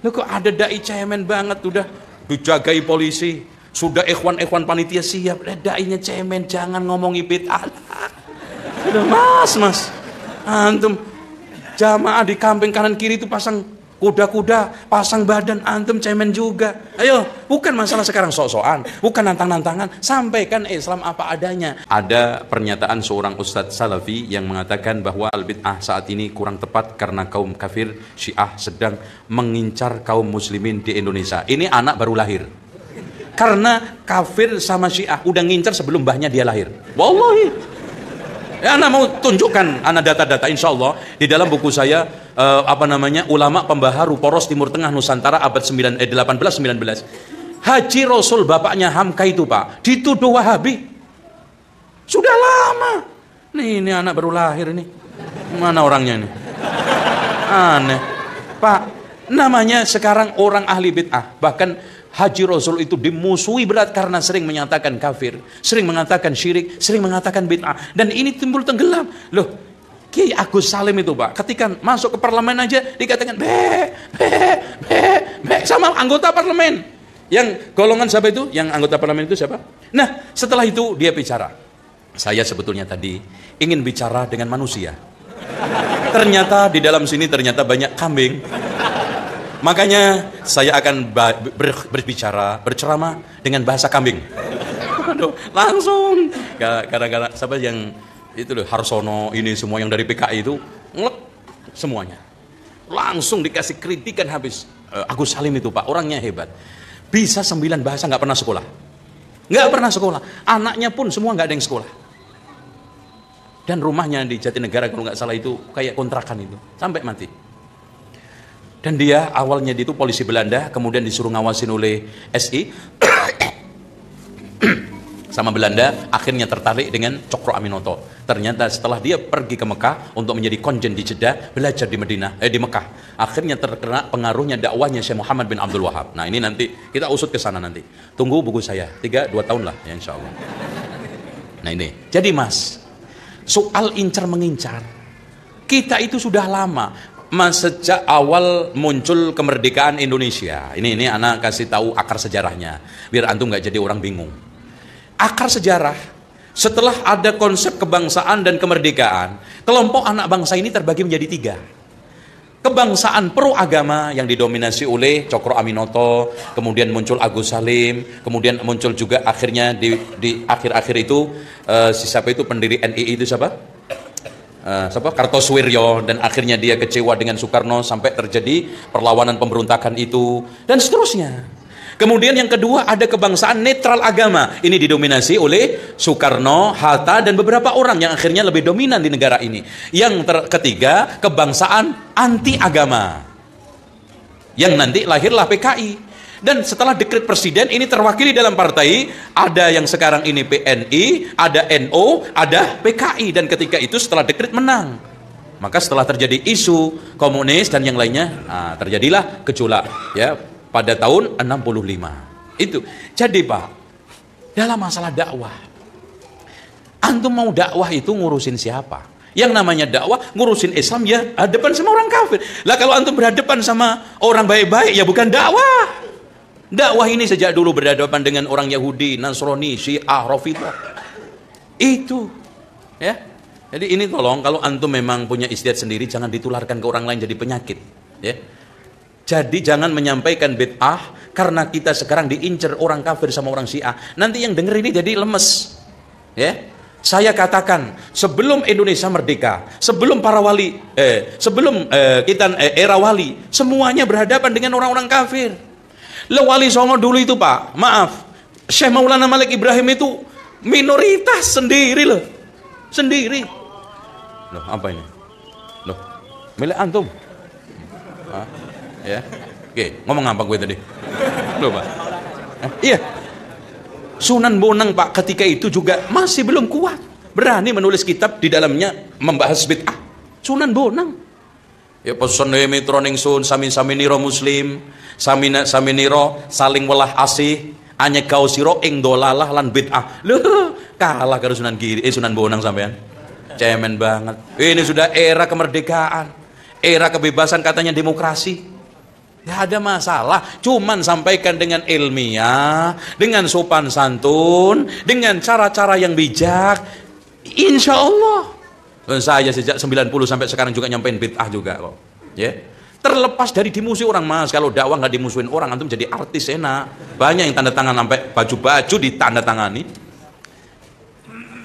Loh kok ada dai cemen banget, udah dijagai polisi, sudah ikhwan-ikhwan panitia siap, dainya cemen, jangan ngomongi bid'ah. Udah mas, antum jamaah di kampung kanan kiri itu pasang kuda-kuda, pasang badan, antum cemen juga. Ayo, bukan masalah sekarang sok-sokan, bukan nantang-nantangan, sampaikan Islam apa adanya. Ada pernyataan seorang ustadz salafi yang mengatakan bahwa al-bid'ah saat ini kurang tepat karena kaum kafir Syiah sedang mengincar kaum muslimin di Indonesia. Ini anak baru lahir. Karena kafir sama Syiah udah ngincar sebelum mbahnya dia lahir. Wallahi. Ya, Anda mau tunjukkan Anda data-data, insya Allah di dalam buku saya ulama pembaharu poros Timur Tengah Nusantara abad 18-19. Haji Rasul bapaknya Hamka itu Pak dituduh Wahabi sudah lama. Ini anak baru lahir ini, mana orangnya ini? Aneh Pak, namanya sekarang orang ahli bid'ah. Bahkan Haji Rasul itu dimusuhi berat karena sering menyatakan kafir, sering mengatakan syirik, sering mengatakan bid'ah, dan ini timbul tenggelam. Loh, Kiai Agus Salim itu Pak, ketika masuk ke parlemen aja dikatakan be sama anggota parlemen. Yang golongan siapa itu? Yang anggota parlemen itu siapa? Nah, setelah itu dia bicara. Saya sebetulnya tadi ingin bicara dengan manusia. Ternyata di dalam sini ternyata banyak kambing. Makanya saya akan berceramah dengan bahasa kambing. Aduh, langsung gara-gara siapa yang itu loh, Harsono ini semua yang dari PKI itu ngelek semuanya. Langsung dikasih kritikan habis. Agus Salim itu Pak, orangnya hebat. Bisa 9 bahasa, nggak pernah sekolah. Nggak pernah sekolah. Anaknya pun semua nggak ada yang sekolah. Dan rumahnya di Jatinegara kalau nggak salah itu kayak kontrakan itu sampai mati. Dan dia awalnya itu polisi Belanda, kemudian disuruh ngawasin oleh SI sama Belanda, akhirnya tertarik dengan Cokro Aminoto. Ternyata setelah dia pergi ke Mekah untuk menjadi konjen di Jeddah, belajar di di Mekah, akhirnya terkena pengaruhnya dakwahnya Syekh Muhammad bin Abdul Wahab. Nah ini nanti kita usut ke sana nanti. Tunggu buku saya, 2 tahun lah ya insya Allah. Nah ini, jadi Mas, soal incar mengincar, kita itu sudah lama. Sejak awal muncul kemerdekaan Indonesia, ini anak kasih tahu akar sejarahnya, biar antum nggak jadi orang bingung. Akar sejarah, setelah ada konsep kebangsaan dan kemerdekaan, kelompok anak bangsa ini terbagi menjadi 3. Kebangsaan pro agama yang didominasi oleh Cokro Aminoto, kemudian muncul Agus Salim, kemudian muncul juga akhirnya di akhir-akhir itu siapa itu pendiri NII itu siapa? Kartosuwiryo, dan akhirnya dia kecewa dengan Soekarno sampai terjadi perlawanan pemberontakan itu dan seterusnya. Kemudian yang kedua ada kebangsaan netral agama, ini didominasi oleh Soekarno, Hatta, dan beberapa orang yang akhirnya lebih dominan di negara ini. Yang ketiga kebangsaan anti agama, yang nanti lahirlah PKI. Dan setelah dekret presiden ini terwakili dalam partai, ada yang sekarang ini PNI, ada NO, ada PKI, dan ketika itu setelah dekret menang. Maka setelah terjadi isu komunis dan yang lainnya, terjadilah gejolak ya pada tahun 65. Itu. Jadi Pak, dalam masalah dakwah, antum mau dakwah itu ngurusin siapa? Yang namanya dakwah ngurusin Islam ya hadapan sama orang kafir. Lah kalau antum berhadapan sama orang baik-baik ya bukan dakwah. Dakwah ini sejak dulu berhadapan dengan orang Yahudi, Nasrani, Syiah, Rafidhah. Itu ya. Jadi ini tolong kalau antum memang punya istiadat sendiri jangan ditularkan ke orang lain jadi penyakit, ya. Jadi jangan menyampaikan bid'ah karena kita sekarang diincar orang kafir sama orang Syiah. Nanti yang denger ini jadi lemes. Ya. Saya katakan, sebelum Indonesia merdeka, sebelum para wali, era wali, semuanya berhadapan dengan orang-orang kafir. Wali Songo dulu itu Pak, maaf, Syekh Maulana Malik Ibrahim itu minoritas sendiri loh, sendiri. Loh apa ini? Loh, milik antum? Ya, oke, ngomong apa gue tadi? Loh Pak, iya, Sunan Bonang Pak ketika itu juga masih belum kuat, berani menulis kitab di dalamnya membahas bid'ah. Sunan Bonang. Ya pesan mitro ningsun sami-sami niro muslim, sami niro saling welah asih, anye kau siro ing dolalah lan bid'ah. Loh, kalah karo Sunan Sunan Bonang sampean. Cemen banget. Ini sudah era kemerdekaan, era kebebasan katanya demokrasi. Tidak ada masalah, cuman sampaikan dengan ilmiah, dengan sopan santun, dengan cara-cara yang bijak. Insya Allah. Saya sejak 90 sampai sekarang juga nyampein bid'ah juga kok. Ya. Terlepas dari dimusuhi orang, Mas. Kalau dakwah nggak dimusuhin orang, antum jadi artis enak. Banyak yang tanda tangan sampai baju-baju ditanda tangani.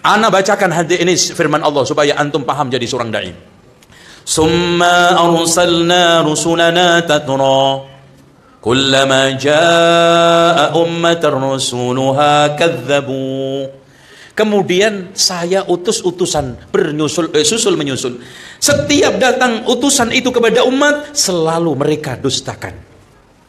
Ana bacakan hadis ini firman Allah supaya antum paham jadi seorang dai. Summa arsalna rusulana tatra kullama jaa ummatan rasuluha kadzabu. Kemudian saya utus utusan susul menyusul. Setiap datang utusan itu kepada umat selalu mereka dustakan.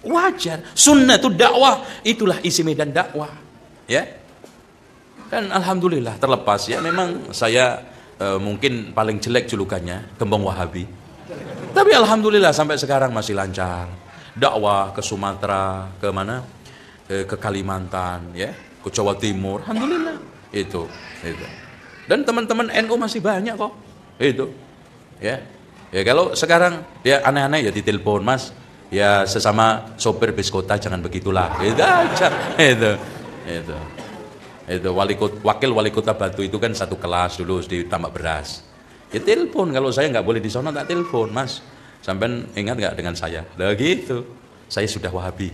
Wajar, sunnah itu dakwah, itulah isi medan dakwah. Ya. Dan alhamdulillah terlepas ya, memang saya mungkin paling jelek julukannya gembong Wahabi, tapi alhamdulillah sampai sekarang masih lancar dakwah ke Sumatera, ke mana, ke Kalimantan, ya, ke Jawa Timur, alhamdulillah itu. Dan teman-teman NU masih banyak kok, itu, ya. Ya kalau sekarang ya aneh-aneh ya ditelepon, Mas, ya sesama sopir bis kota jangan begitulah, itu aja, itu. Wakil wali kota Batu itu kan satu kelas dulu di Tambak Beras. Ya telepon, kalau saya nggak boleh di sana tak telepon, Mas. Sampai ingat nggak dengan saya? Lah gitu. Saya sudah Wahabi.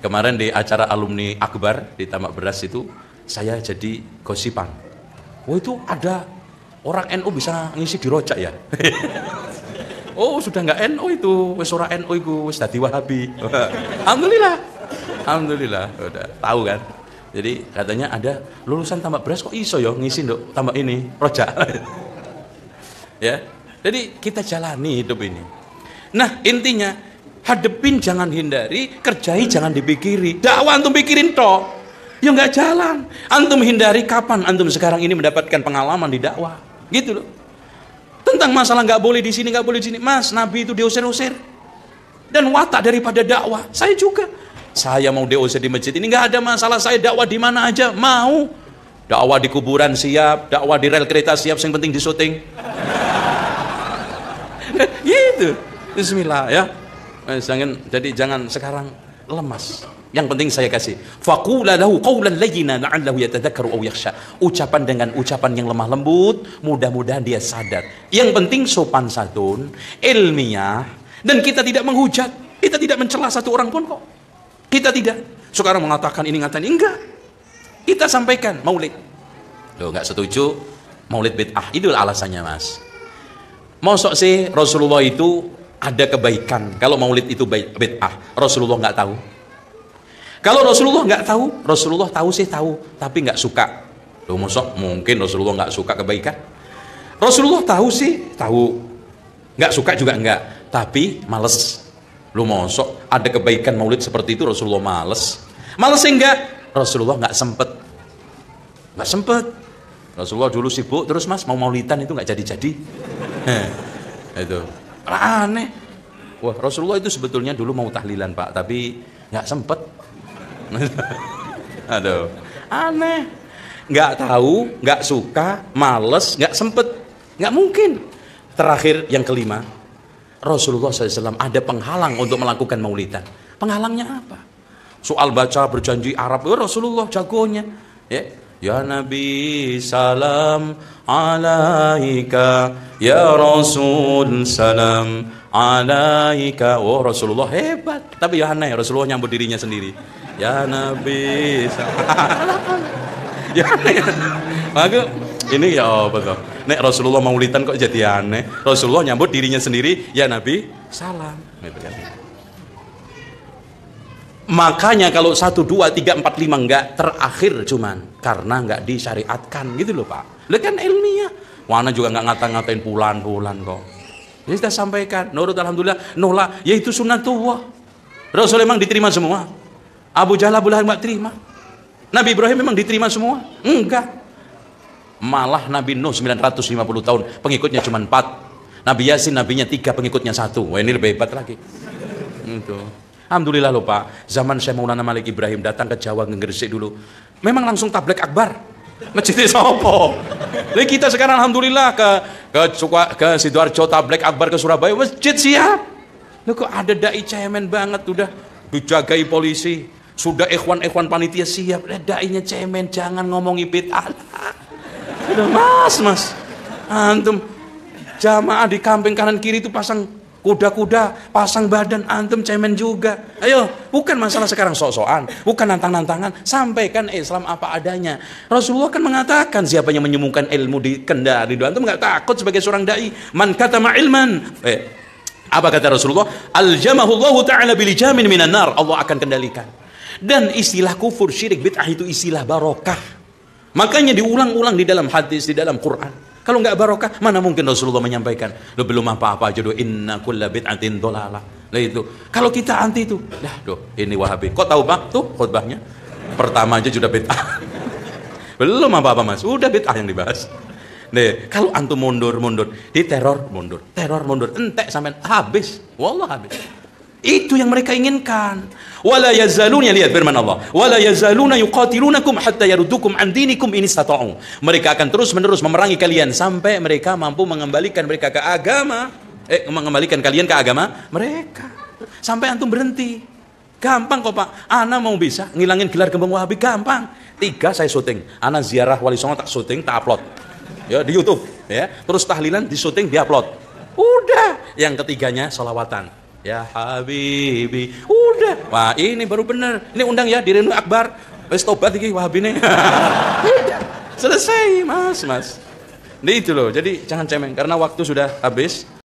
Kemarin di acara alumni Akbar di Tambak Beras itu saya jadi gosipan. Oh itu ada orang NU bisa ngisi di rojak ya? Oh sudah nggak NU itu, wes ora NU itu, wes dadi Wahabi. Alhamdulillah, udah tahu kan. Jadi katanya ada lulusan Tambak Beras kok iso ya ngisi nduk tambak ini rojak. Ya. Jadi kita jalani hidup ini. Nah, intinya hadepin jangan hindari, kerjai jangan dipikiri. Dakwah antum pikirin toh. Ya nggak jalan. Antum hindari kapan antum sekarang ini mendapatkan pengalaman di dakwah. Gitu loh. Tentang masalah nggak boleh di sini, nggak boleh di sini. Mas, Nabi itu diusir-usir. Dan watak daripada dakwah. Saya juga. Saya mau diusir di masjid ini nggak ada masalah, saya dakwah di mana aja mau. Dakwah di kuburan siap, dakwah di rel kereta siap, yang penting di syuting. Gitu. Bismillah ya. Jangan sekarang lemas. Yang penting saya kasih. Faqula lahu qawlan layyina la'allahu yatadzakkaru aw yakhsha. Ucapan dengan ucapan yang lemah lembut, mudah-mudahan dia sadar. Yang penting sopan santun, ilmiah, dan kita tidak menghujat, kita tidak mencela satu orang pun kok. Kita tidak sekarang mengatakan ini ngatain, enggak. Kita sampaikan maulid. Loh, enggak setuju maulid bid'ah. Itulah alasannya, Mas. Mosok sih Rasulullah itu ada kebaikan kalau maulid itu bid'ah? Rasulullah enggak tahu. Kalau Rasulullah enggak tahu, Rasulullah tahu sih tahu, tapi enggak suka. Loh, mosok mungkin Rasulullah enggak suka kebaikan? Rasulullah tahu sih tahu, enggak suka juga enggak, tapi males. Lu mosok ada kebaikan maulid seperti itu Rasulullah males enggak? Rasulullah nggak sempet. Rasulullah dulu sibuk terus, Mas, mau maulidan itu nggak jadi. Itu aneh. Wah, Rasulullah itu sebetulnya dulu mau tahlilan, Pak, tapi nggak sempet. Aduh, aneh. Nggak tahu, nggak suka, males, nggak sempet, nggak mungkin. Terakhir yang kelima, Rasulullah SAW ada penghalang untuk melakukan maulidan. Penghalangnya apa? Soal baca berjanji Arab, Rasulullah jagonya. Ya Nabi salam alaika, ya Rasul salam alaika. Oh, Rasulullah hebat. Tapi ya aneh, Rasulullah nyambut dirinya sendiri. Ya Nabi salam. Ya aneh. Maka ini ya betul. Nek Rasulullah maulidan kok jadi aneh. Rasulullah nyambut dirinya sendiri, ya Nabi salam, gitu kan. Makanya kalau 1, 2, 3, 4, 5 enggak, terakhir cuman karena enggak disyariatkan gitu loh, Pak. Lihat kan ilmiah. Wana juga enggak ngata-ngatain pulan kok. Jadi kita sampaikan, nurut alhamdulillah, nolak, yaitu sunnatullah. Rasul memang diterima semua. Abu Jahal, Abu Lahab enggak terima. Nabi Ibrahim memang diterima semua? Enggak. Malah Nabi Nuh 950 tahun pengikutnya cuma 4. Nabi Yasin nabinya 3, pengikutnya 1. Wah, ini lebih hebat lagi. Itu. Alhamdulillah loh, Pak. Zaman Syekh Maulana Malik Ibrahim datang ke Jawa, ke Gresik dulu. Memang langsung tabligh akbar. Masjid sopo? Jadi kita sekarang alhamdulillah ke Sidoarjo, Tablek Akbar, ke Surabaya, masjid siap. Loh kok ada dai cemen banget, udah dijagai polisi, sudah ikhwan panitia siap. Dainya cemen, jangan ngomongi bid'ah. Udah mas, antum jamaah di kampung kanan kiri itu pasang kuda-kuda, pasang badan, antum cemen juga. Ayo, bukan masalah sekarang sok-sokan, bukan nantang-nantangan, sampaikan Islam apa adanya. Rasulullah kan mengatakan siapa yang menyembunyikan ilmu di kendari, antum nggak takut sebagai seorang dai. Man katama ilman, apa kata Rasulullah? Aljamahullahu ta'ala bilijamin minan nar. Allah akan kendalikan. Dan istilah kufur, syirik, bid'ah itu istilah barokah. Makanya diulang-ulang di dalam hadis, di dalam Quran. Kalau nggak barokah, mana mungkin Rasulullah menyampaikan? Lo belum apa-apa aja, inna kulla bid'atin dolalah. Nah itu, kalau kita anti itu, ini Wahabi. Kok tahu Pak? Tuh khutbahnya. Pertama aja sudah bid'ah. Belum apa-apa mas, udah bid'ah yang dibahas. Nih, kalau antum mundur, di teror mundur, entek sampai habis. Wallah habis. Itu yang mereka inginkan. Wala yazaluna, lihat firman Allah. Wala yazaluna yuqatilunakum hatta yaruddukum an dinikum in istata'u. Mereka akan terus-menerus memerangi kalian sampai mereka mampu mengembalikan mereka ke agama. Mengembalikan kalian ke agama mereka. Sampai antum berhenti. Gampang kok Pak. Ana mau bisa ngilangin gelar Gembong Wahabi, gampang. 3 saya syuting. Ana ziarah Wali Songo tak syuting, tak upload. Ya di YouTube, ya. Terus tahlilan di syuting, di upload. Udah. Yang ketiganya sholawatan. Ya Habibi, udah. Wah ini baru bener. Ini undang ya di Renu Akbar. Wes tobat iki Wahabi nih. Selesai mas. Ini itu loh. Jadi jangan cemen karena waktu sudah habis.